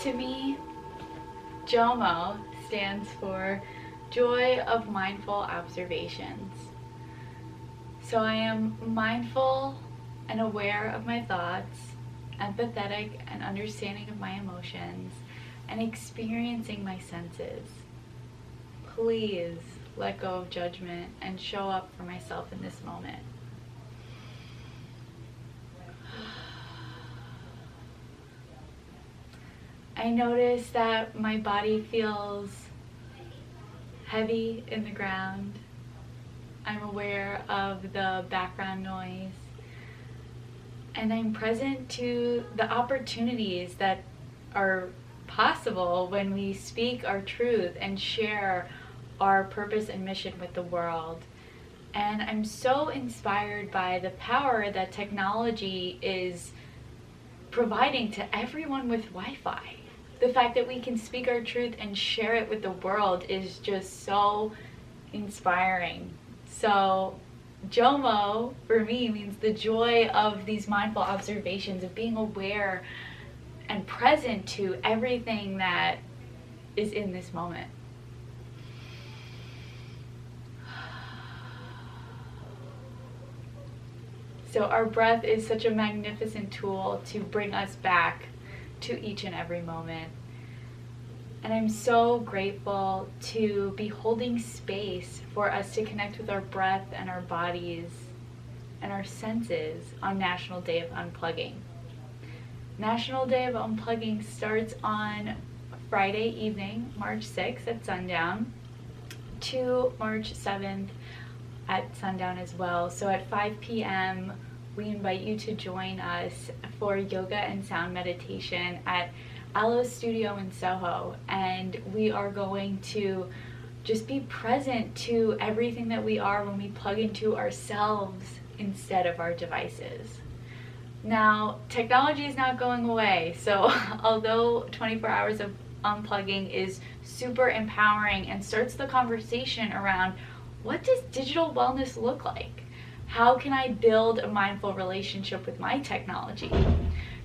To me, JOMO stands for Joy of Mindful Observations. So I am mindful and aware of my thoughts, empathetic and understanding of my emotions, and experiencing my senses. Please let go of judgment and show up for myself in this moment. I notice that my body feels heavy in the ground. I'm aware of the background noise. And I'm present to the opportunities that are possible when we speak our truth and share our purpose and mission with the world. And I'm so inspired by the power that technology is providing to everyone with Wi-Fi. The fact that we can speak our truth and share it with the world is just so inspiring. So JOMO for me means the joy of these mindful observations, of being aware and present to everything that is in this moment. So our breath is such a magnificent tool to bring us back to each and every moment. And I'm so grateful to be holding space for us to connect with our breath and our bodies and our senses on National Day of Unplugging. National Day of Unplugging starts on Friday evening, March 6th at sundown, to March 7th at sundown as well. So at 5 p.m., we invite you to join us for yoga and sound meditation at Aloe Studio in Soho, and we are going to just be present to everything that we are when we plug into ourselves instead of our devices. Now, technology is not going away, so although 24 hours of unplugging is super empowering and starts the conversation around what does digital wellness look like? How can I build a mindful relationship with my technology?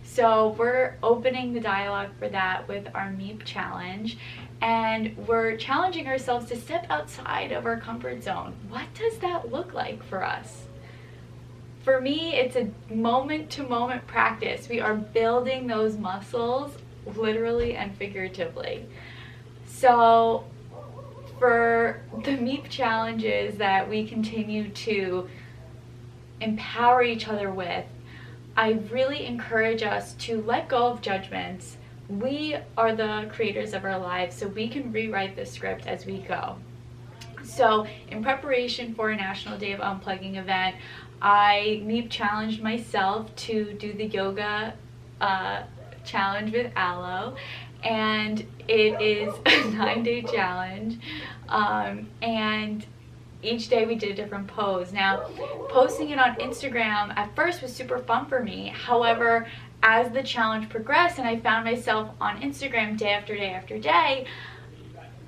So we're opening the dialogue for that with our MEEP challenge, and we're challenging ourselves to step outside of our comfort zone. What does that look like for us? For me, it's a moment-to-moment practice. We are building those muscles literally and figuratively. So for the MEEP challenges that we continue to empower each other with, I really encourage us to let go of judgments. We are the creators of our lives, so we can rewrite the script as we go. So in preparation for a National Day of Unplugging event, I MEEP challenged myself to do the yoga challenge with Aloe, and it is a 9-day challenge, and each day we did a different pose. Now, posting it on Instagram at first was super fun for me. However, as the challenge progressed and I found myself on Instagram day after day after day,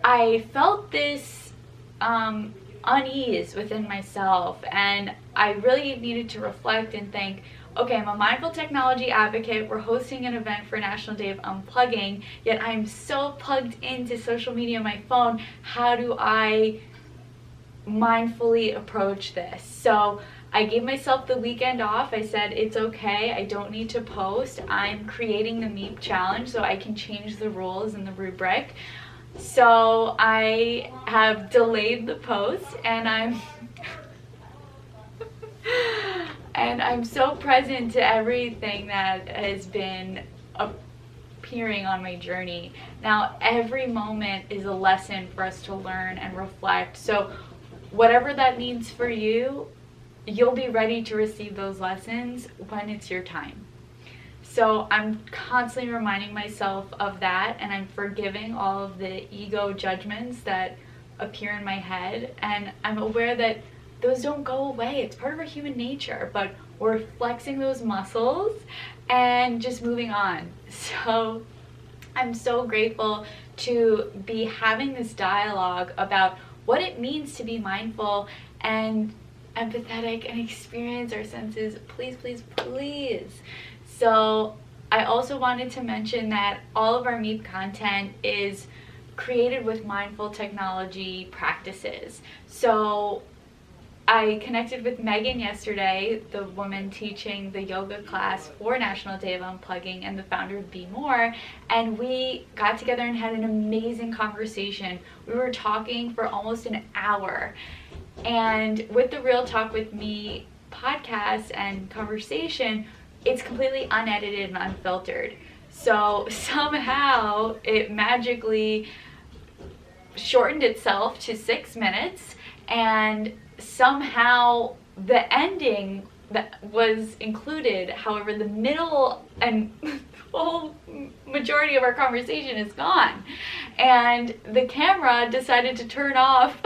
I felt this unease within myself, and I really needed to reflect and think, okay, I'm a mindful technology advocate. We're hosting an event for National Day of Unplugging, yet I'm so plugged into social media on my phone. How do I mindfully approach this? So I gave myself the weekend off. I said, it's okay, I don't need to post. I'm creating the MEEP challenge so I can change the rules and the rubric. So I have delayed the post, and I'm so present to everything that has been appearing on my journey. Now, every moment is a lesson for us to learn and reflect. So whatever that means for you, you'll be ready to receive those lessons when it's your time. So I'm constantly reminding myself of that, and I'm forgiving all of the ego judgments that appear in my head, and I'm aware that those don't go away. It's part of our human nature, but we're flexing those muscles and just moving on. So I'm so grateful to be having this dialogue about what it means to be mindful and empathetic and experience our senses. Please, please, please. So I also wanted to mention that all of our MEEP content is created with mindful technology practices. So I connected with Megan yesterday, the woman teaching the yoga class for National Day of Unplugging and the founder of Be More, and we got together and had an amazing conversation. We were talking for almost an hour, and with the Real Talk with Me podcast and conversation, it's completely unedited and unfiltered. So somehow it magically shortened itself to 6 minutes, and somehow the ending that was included. However, the middle and the whole majority of our conversation is gone. And the camera decided to turn off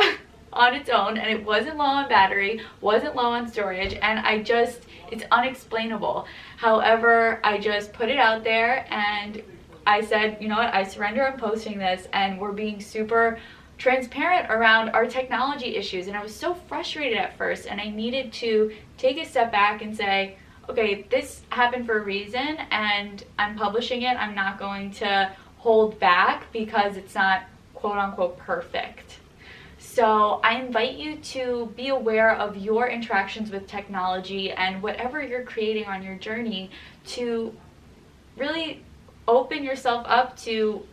on its own, and it wasn't low on battery, wasn't low on storage, and it's unexplainable. However, I just put it out there and I said, you know what, I surrender, I'm posting this, and we're being super transparent around our technology issues. And I was so frustrated at first, and I needed to take a step back and say, okay, this happened for a reason, and I'm publishing it. I'm not going to hold back because it's not quote unquote perfect. So I invite you to be aware of your interactions with technology and whatever you're creating on your journey, to really open yourself up to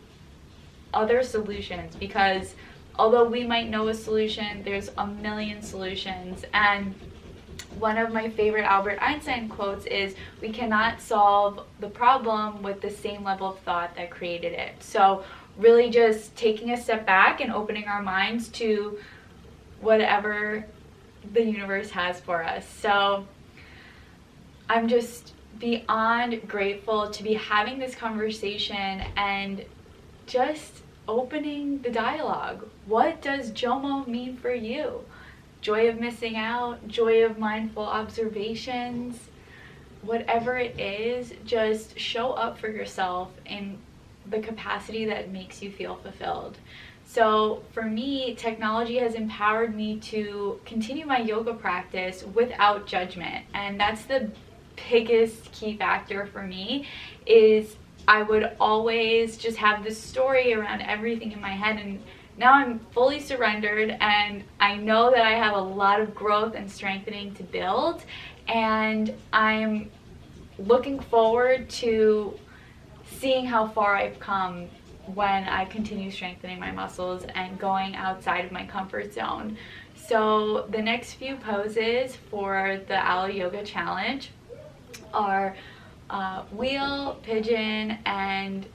other solutions, because although we might know a solution, there's a million solutions. And one of my favorite Albert Einstein quotes is, we cannot solve the problem with the same level of thought that created it. So really just taking a step back and opening our minds to whatever the universe has for us. So I'm just beyond grateful to be having this conversation and just opening the dialogue. What does JOMO mean for you? Joy of missing out, joy of mindful observations, whatever it is, just show up for yourself in the capacity that makes you feel fulfilled. So for me, technology has empowered me to continue my yoga practice without judgment. And that's the biggest key factor for me, is I would always just have this story around everything in my head, and now I'm fully surrendered, and I know that I have a lot of growth and strengthening to build, and I'm looking forward to seeing how far I've come when I continue strengthening my muscles and going outside of my comfort zone. So the next few poses for the Aloe Yoga Challenge are wheel, pigeon, and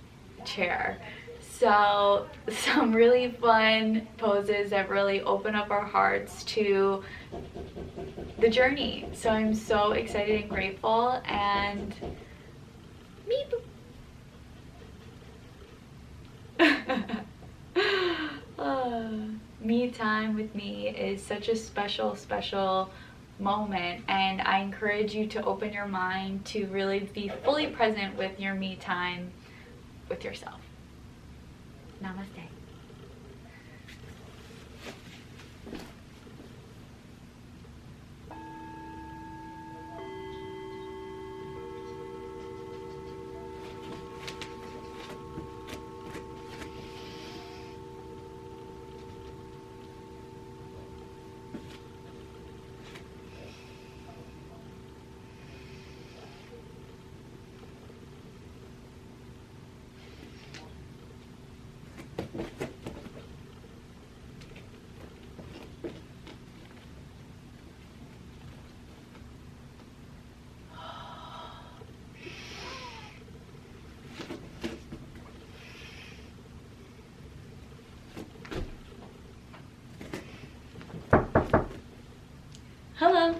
chair. So some really fun poses that really open up our hearts to the journey. So I'm so excited and grateful, and meep. Me time with me is such a special moment, and I encourage you to open your mind to really be fully present with your me time with yourself. Namaste. Hello.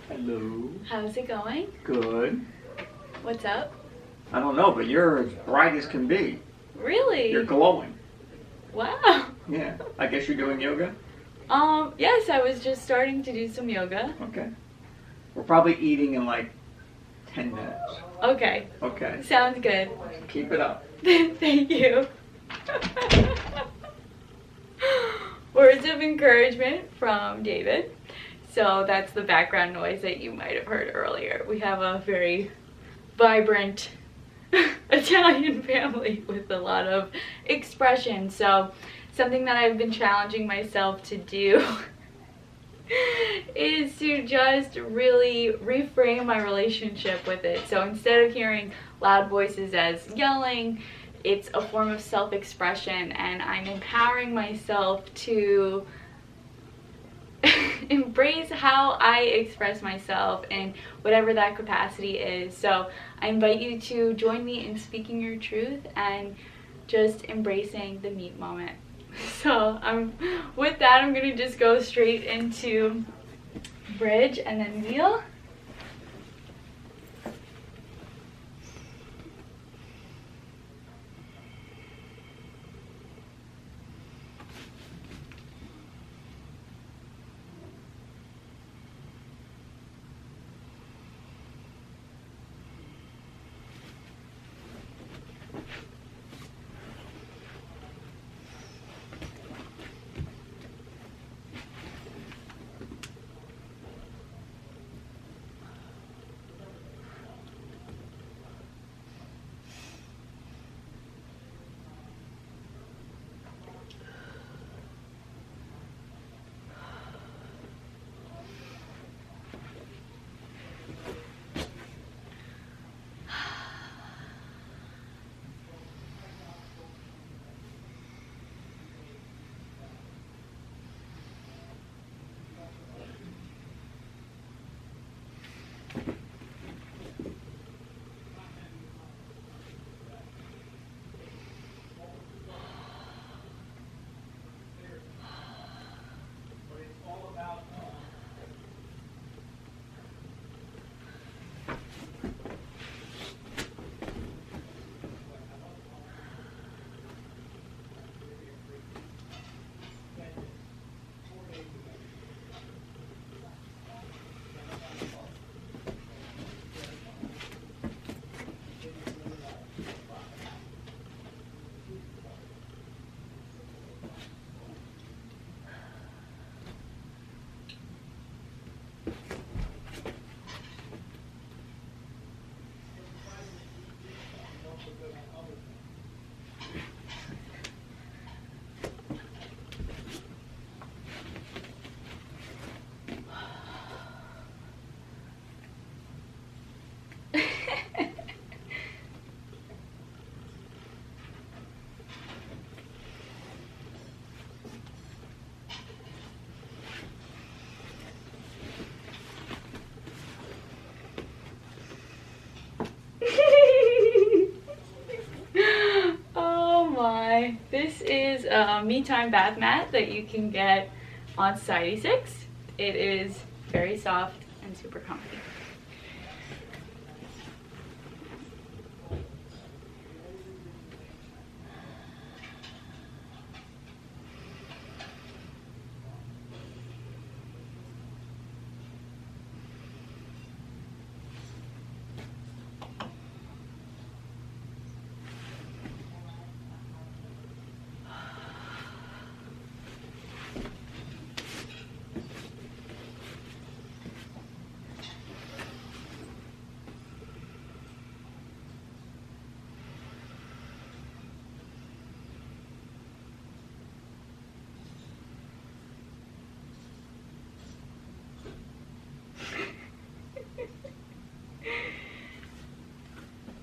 Hello. How's it going? Good. What's up? I don't know, but you're as bright as can be. Really? You're glowing. Wow. Yeah. I guess you're doing yoga? Yes, I was just starting to do some yoga. Okay. We're probably eating in like 10 minutes. Okay. Okay. Sounds good. Keep it up. Thank you. Words of encouragement from David. So that's the background noise that you might have heard earlier. We have a very vibrant Italian family with a lot of expression. So something that I've been challenging myself to do is to just really reframe my relationship with it. So instead of hearing loud voices as yelling, it's a form of self-expression, and I'm empowering myself to embrace how I express myself in whatever that capacity is. So I invite you to join me in speaking your truth and just embracing the meet moment. So with that, I'm gonna just go straight into bridge and then wheel. Oh my. This is a Me Time bath mat that you can get on Society 6. It is very soft and super comfy.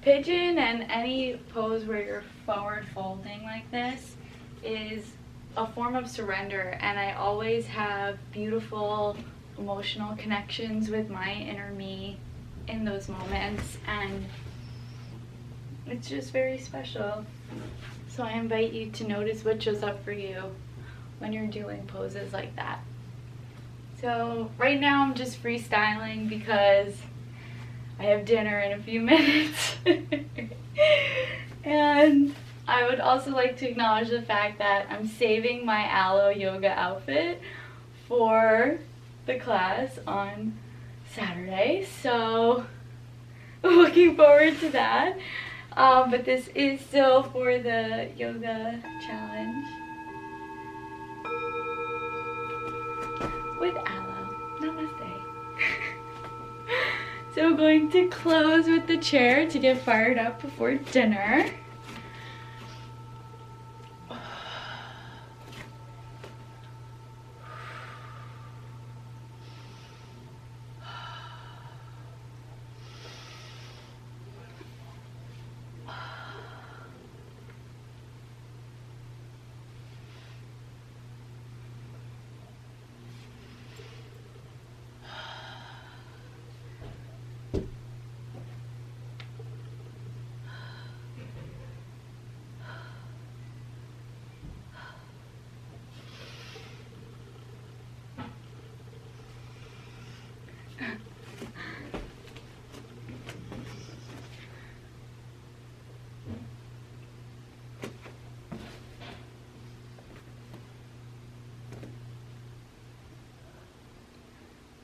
Pigeon and any pose where you're forward folding like this is a form of surrender, and I always have beautiful emotional connections with my inner me in those moments, and it's just very special. So I invite you to notice what shows up for you when you're doing poses like that. So right now I'm just freestyling because I have dinner in a few minutes. And I would also like to acknowledge the fact that I'm saving my aloe yoga outfit for the class on Saturday. So looking forward to that. But this is still for the yoga challenge with aloe. Namaste. So I'm going to close with the chair to get fired up before dinner.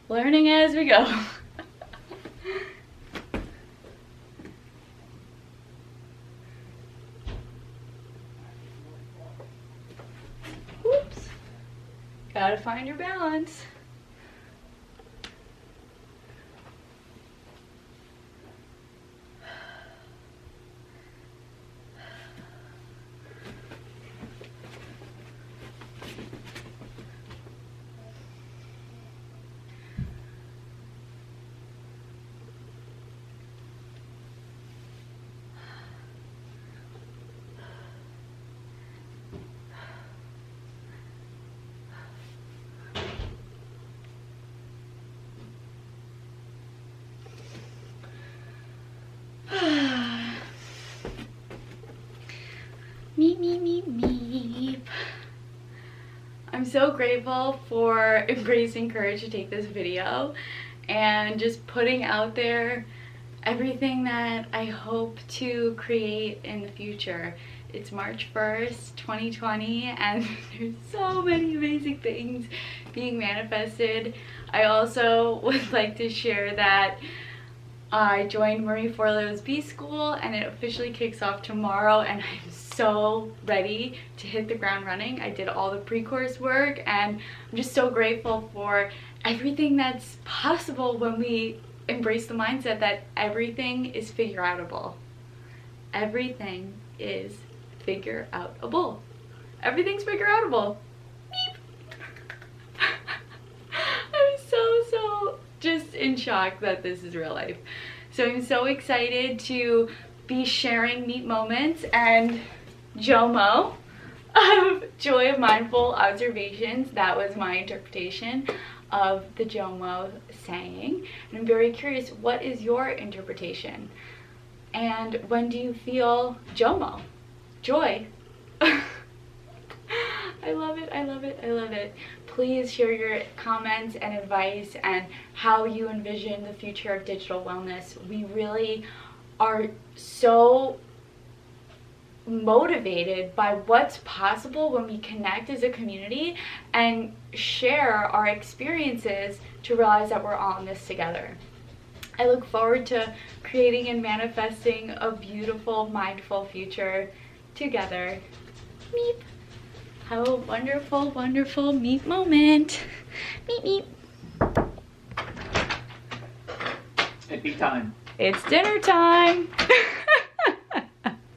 Learning as we go. Oops. Gotta find your balance. Meep, meep, meep, meep. I'm so grateful for embracing courage to take this video and just putting out there everything that I hope to create in the future. It's March 1st, 2020, and there's so many amazing things being manifested. I also would like to share that I joined Marie Forleo's B School and it officially kicks off tomorrow, and I'm so ready to hit the ground running. I did all the pre-course work and I'm just so grateful for everything that's possible when we embrace the mindset that everything is figure-outable. Everything is figure-outable. Everything's figure-outable. Beep. I'm so just in shock that this is real life. So I'm so excited to be sharing Meet Moments and JOMO of Joy of Mindful Observations. That was my interpretation of the JOMO saying. And I'm very curious, what is your interpretation? And when do you feel JOMO? Joy. I love it, I love it, I love it. Please share your comments and advice and how you envision the future of digital wellness. We really are so motivated by what's possible when we connect as a community and share our experiences to realize that we're all in this together. I look forward to creating and manifesting a beautiful, mindful future together. Meep. Have a wonderful, wonderful meet moment. Meep, meep. It'd be time. It's dinner time.